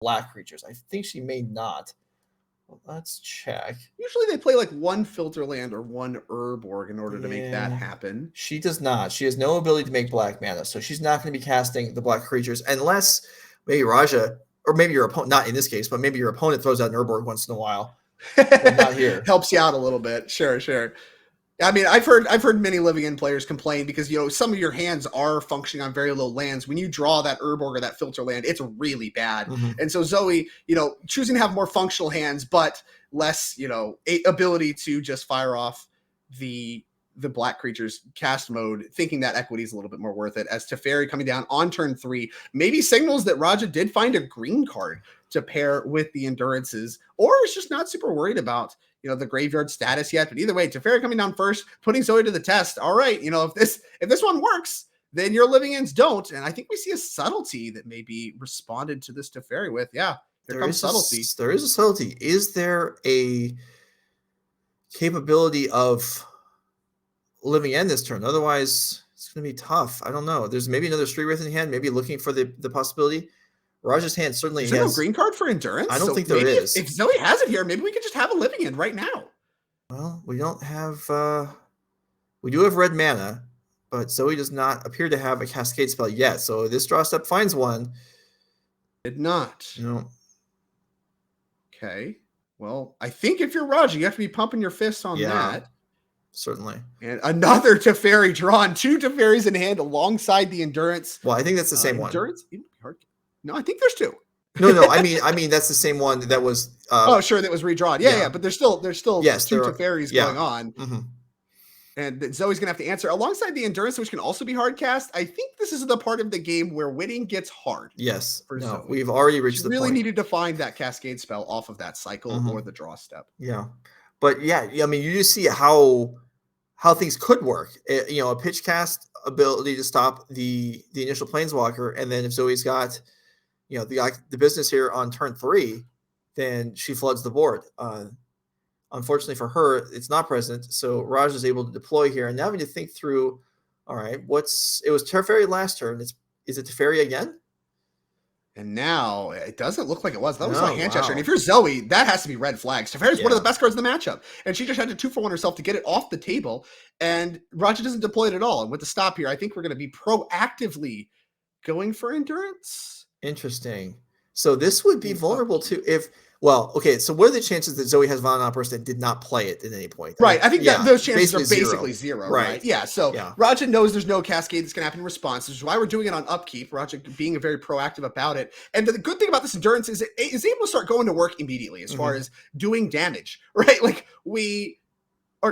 black creatures. I think she may not. Well, let's check. Usually they play like one filter land or one Urborg in order to make that happen. She does not. She has no ability to make black mana, so she's not going to be casting the black creatures unless maybe Raja, or maybe your opponent, not in this case, but maybe your opponent throws out an Urborg once in a while. But not here. Helps you out a little bit. Sure. I mean, I've heard many Living End players complain because, you know, some of your hands are functioning on very low lands. When you draw that Urborg or that filter land, it's really bad. And so Zoe, you know, choosing to have more functional hands, but less, you know, ability to just fire off the black creatures cast mode, thinking that equity is a little bit more worth it, as Teferi coming down on turn 3 maybe signals that Raja did find a green card to pair with the Endurances, or is just not super worried about, you know, the graveyard status yet. But either way, Teferi coming down first, putting Zoe to the test. All right, you know, if this one works, then your Living Ends don't. And I think we see a subtlety that may be responded to this Teferi with. Yeah, here comes subtlety. There is a subtlety. Is there a capability of Living End this turn? Otherwise, it's going to be tough. I don't know. There's maybe another Street Wraith in hand, maybe looking for the possibility. Raja's hand certainly has. Is there no green card for Endurance? I don't think there is. If Zoe has it here, maybe we could just have a Living End right now. Well, we don't have. We do have red mana, but Zoe does not appear to have a Cascade spell yet. So this draw step finds one. Did not. No. Okay. Well, I think if you're Raja, you have to be pumping your fists on that. Certainly. And another Teferi drawn. 2 Teferis in hand alongside the Endurance. Well, I think that's the same one. Endurance? No, I think there's 2. No. I mean that's the same one that was. Oh, sure, that was redrawn. Yeah. But there's still 2 Teferis going on. Mm-hmm. And Zoe's gonna have to answer alongside the Endurance, which can also be hard cast. I think this is the part of the game where winning gets hard. Yes. For Zoe. We've already reached the point. Really needed to find that Cascade spell off of that cycle or the draw step. Yeah, but yeah, I mean, you just see how things could work. You know, a pitch cast ability to stop the initial Planeswalker, and then if Zoe's got, you know, the business here on turn 3, then she floods the board. Unfortunately for her, it's not present, so Raj is able to deploy here. And now we need to think through, all right, it was Teferi last turn. Is it Teferi again? And now it doesn't look like it was. That was a hand gesture. And if you're Zoe, that has to be red flags. Teferi's one of the best cards in the matchup. And she just had to 2-for-1 herself to get it off the table. And Raja doesn't deploy it at all. And with the stop here, I think we're going to be proactively going for Endurance. Interesting. So this would be vulnerable to if. Well, okay, so what are the chances that Zoe has Violent Outburst and did not play it at any point? Right, I think that those chances are basically zero, right? Yeah, so yeah. Raja knows there's no Cascade that's going to happen in response, which is why we're doing it on upkeep, Raja being very proactive about it. And the good thing about this Endurance is it is able to start going to work immediately as far as doing damage, right? Like we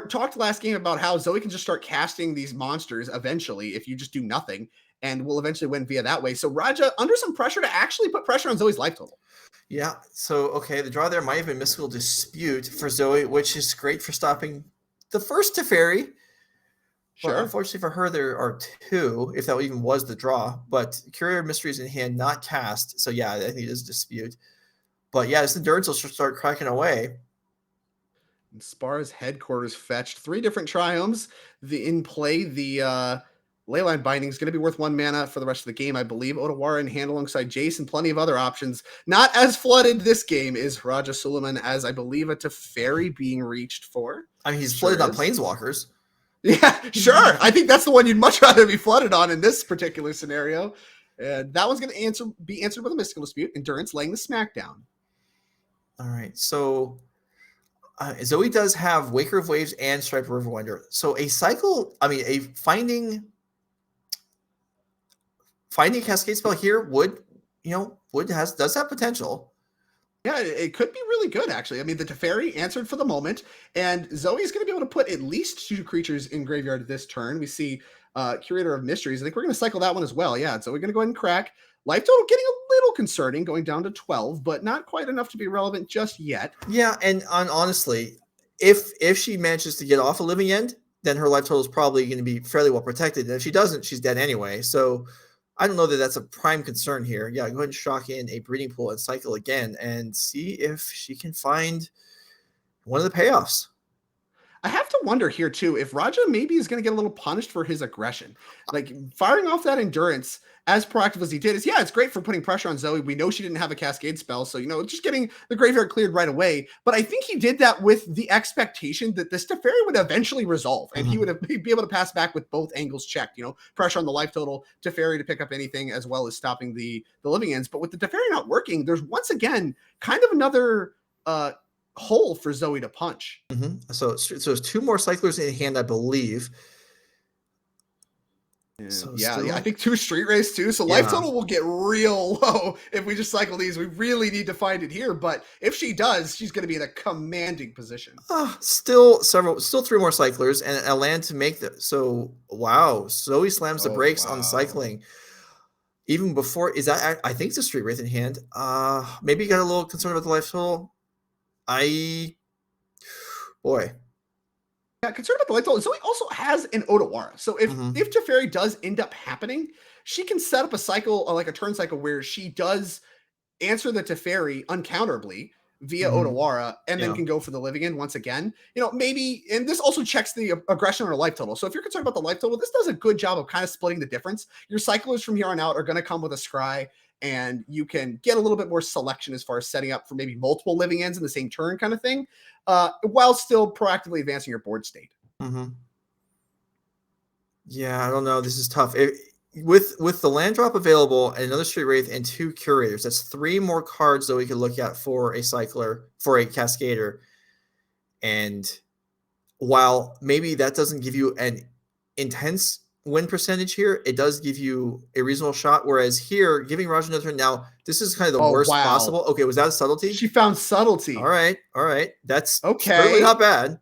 talked last game about how Zoe can just start casting these monsters eventually if you just do nothing, and will eventually win via that way. So Raja, under some pressure to actually put pressure on Zoe's life total. Yeah, so, okay, the draw there might have been Mystical Dispute for Zoe, which is great for stopping the first Teferi. Sure. Well, unfortunately for her, there are 2, if that even was the draw. But Courier of Mysteries in hand, not cast. So, yeah, I think it is Dispute. But, yeah, this Endurance will start cracking away. And Spar's Headquarters fetched 3 different Triomes. In play, the Leyline Binding is going to be worth 1 mana for the rest of the game, I believe. Otawara in hand alongside Jason. Plenty of other options. Not as flooded this game is Raja Sulaiman, as I believe a Teferi being reached for. I mean, he's flooded on Planeswalkers. Yeah, sure. I think that's the one you'd much rather be flooded on in this particular scenario. And that one's going to be answered with a Mystical Dispute. Endurance laying the smackdown. All right, so Zoe does have Waker of Waves and Striped Riverwinder. So a cycle, I mean, a finding a Cascade spell here does have potential. Yeah, it could be really good, actually. I mean, the Teferi answered for the moment, and Zoe's going to be able to put at least 2 creatures in graveyard this turn. We see Curator of Mysteries. I think we're going to cycle that one as well. Yeah, so we're going to go ahead and crack. Life total getting a little concerning, going down to 12, but not quite enough to be relevant just yet. Yeah, and honestly, if she manages to get off a Living End, then her life total is probably going to be fairly well protected. And if she doesn't, she's dead anyway. So I don't know that that's a prime concern here. Yeah, go ahead and shock in a Breeding Pool and cycle again and see if she can find one of the payoffs. I have to wonder here too if Raja maybe is going to get a little punished for his aggression. Like firing off that endurance as proactive as he did is, yeah, it's great for putting pressure on Zoe. We know she didn't have a cascade spell, so just getting the graveyard cleared right away. But I think he did that with the expectation that this Teferi would eventually resolve, and he would be able to pass back with both angles checked. Pressure on the life total, Teferi to pick up anything, as well as stopping the living ends. But with the Teferi not working, there's once again kind of another hole for Zoe to punch. So there's 2 more cyclers in hand, I believe. So I think 2 street race too. So life total will get real low if we just cycle these. We really need to find it here. But if she does, she's going to be in a commanding position. Still 3 more cyclers and a land to make that. So wow, Zoe slams the brakes on cycling. Even before, is that, I think it's a street wraith in hand. Maybe you got a little concerned about the life total. Boy. Yeah, concerned about the life total. Zoe also has an Odawara. So if Teferi does end up happening, she can set up a cycle, like a turn cycle, where she does answer the Teferi uncounterably via Odawara, and then can go for the living end once again. Maybe, and this also checks the aggression or life total. So if you're concerned about the life total, this does a good job of kind of splitting the difference. Your cyclers from here on out are going to come with a scry, and you can get a little bit more selection as far as setting up for maybe multiple living ends in the same turn kind of thing, while still proactively advancing your board state. Yeah, I don't know. This is tough. With the land drop available and another street wraith and 2 curators, that's 3 more cards that we could look at for a cycler, for a cascader. And while maybe that doesn't give you an intense win percentage here, it does give you a reasonable shot. Whereas here, giving Raja another turn, now this is kind of the worst possible. Okay, was that a subtlety? She found subtlety. All right. That's certainly not bad.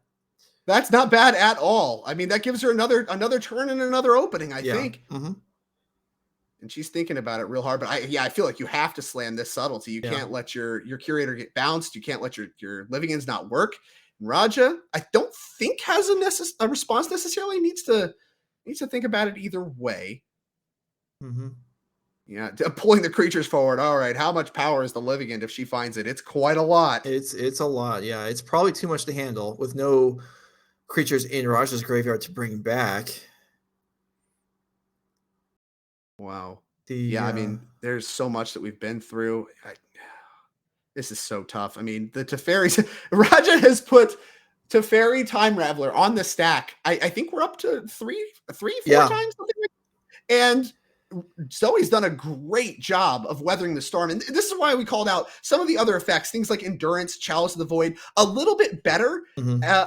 That's not bad at all. I mean, that gives her another turn and another opening, I think. And she's thinking about it real hard. But I feel like you have to slam this subtlety. You can't let your curator get bounced. You can't let your living ends not work. And Raja, I don't think has a response necessarily. Needs to think about it either way. Yeah, pulling the creatures forward. All right, how much power is the living end if she finds it? It's quite a lot. It's a lot. Yeah, it's probably too much to handle with no creatures in Raja's graveyard to bring back. Wow. I mean, there's so much that we've been through. This is so tough. I mean, the Teferi, Raja has put Teferi Time Raveler on the stack. I think we're up to 4 times, something like that. And Zoe's done a great job of weathering the storm. And this is why we called out some of the other effects, things like Endurance, Chalice of the Void, a little bit better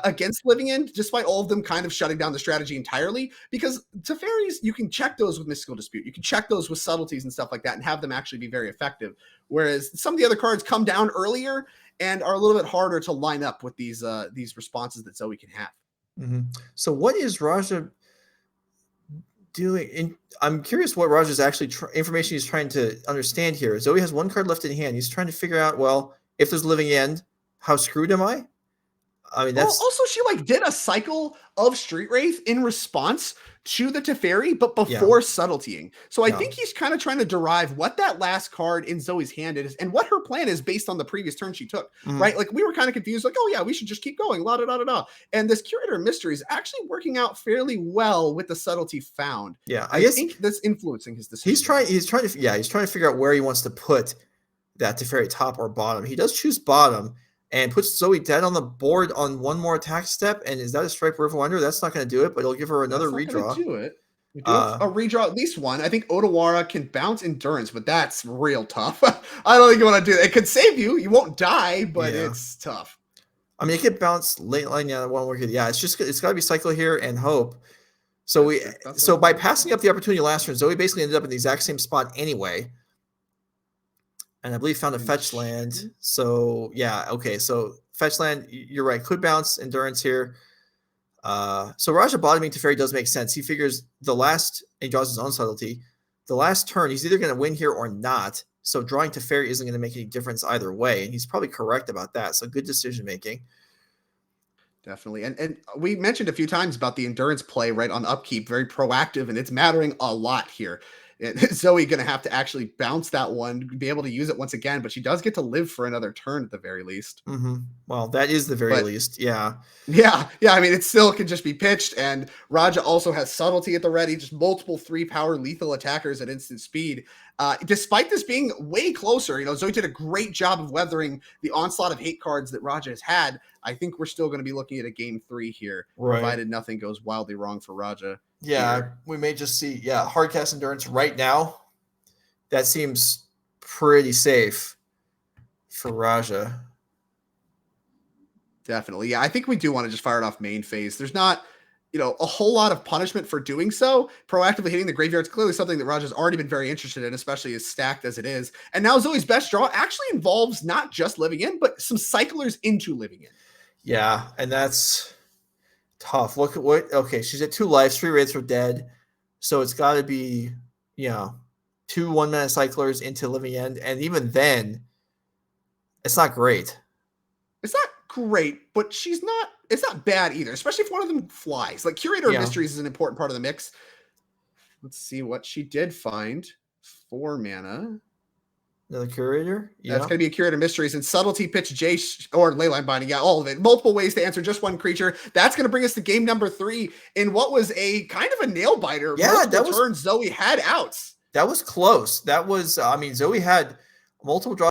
against Living End, despite all of them kind of shutting down the strategy entirely. Because Teferis, you can check those with Mystical Dispute. You can check those with subtleties and stuff like that and have them actually be very effective. Whereas some of the other cards come down earlier and are a little bit harder to line up with these responses that Zoe can have. So what is Raja doing? And I'm curious what Raja's actually information he's trying to understand here. Zoe has 1 card left in hand. He's trying to figure out, well, if there's living end, how screwed am I? I mean, that's also she did a cycle of Street Wraith in response to the Teferi, but before subtletying. So I think he's kind of trying to derive what that last card in Zoe's hand is and what her plan is based on the previous turn she took, right? Like we were kind of confused, like, oh yeah, we should just keep going, la da da da da. And this Curator of Mystery is actually working out fairly well with the subtlety found. Yeah, I think that's influencing his decision. He's trying to figure out where he wants to put that Teferi, top or bottom. He does choose bottom and puts Zoe dead on the board on 1 more attack step. And is that a Stripe River Wonder? That's not going to do it, but it'll give her another redraw. Do it. We do a redraw, at least one. I think Odawara can bounce Endurance, but that's real tough. I don't think you want to do that. It could save you. You won't die, but it's tough. I mean, it could bounce late line. Yeah, one more. Yeah, it's got to be cycle here and hope. So by passing up the opportunity last turn, Zoe basically ended up in the exact same spot anyway. And I believe found a fetch land. So yeah, okay. So fetch land, you're right. Could bounce Endurance here. So Raja bottoming Teferi does make sense. He figures and he draws his own subtlety. The last turn, he's either going to win here or not. So drawing Teferi isn't going to make any difference either way. And he's probably correct about that. So good decision making. Definitely. And we mentioned a few times about the Endurance play right on upkeep, very proactive, and it's mattering a lot here. Zoe going to have to actually bounce that one, be able to use it once again, but she does get to live for another turn at the very least. Well, that is the very least. Yeah. Yeah. I mean, it still can just be pitched. And Raja also has subtlety at the ready, just multiple 3-power lethal attackers at instant speed. Despite this being way closer, Zoe did a great job of weathering the onslaught of hate cards that Raja has had. I think we're still going to be looking at a game 3 here, provided nothing goes wildly wrong for Raja. Yeah, here. we may just see, Hardcast Endurance right now. That seems pretty safe for Raja. Definitely. Yeah, I think we do want to just fire it off main phase. There's not, a whole lot of punishment for doing so. Proactively hitting the graveyard is clearly something that Raja's already been very interested in, especially as stacked as it is. And now Zoe's best draw actually involves not just living in, but some cyclers into living in. Yeah, and that's tough. Look at okay, she's at 2 lives, 3 wraiths are dead. So it's got to be, 2 1-mana cyclers into living end. And even then, it's not great. It's not great, but it's not bad either, especially if one of them flies. Like Curator of Mysteries is an important part of the mix. Let's see what she did find. 4 mana. Another Curator? Yeah. That's going to be a Curator of Mysteries. And Subtlety, Pitch, Jace, or Leyline Binding. Yeah, all of it. Multiple ways to answer just one creature. That's going to bring us to game number 3 in what was a kind of a nail biter. Yeah, turns Zoe had outs. That was close. That was, Zoe had multiple draws.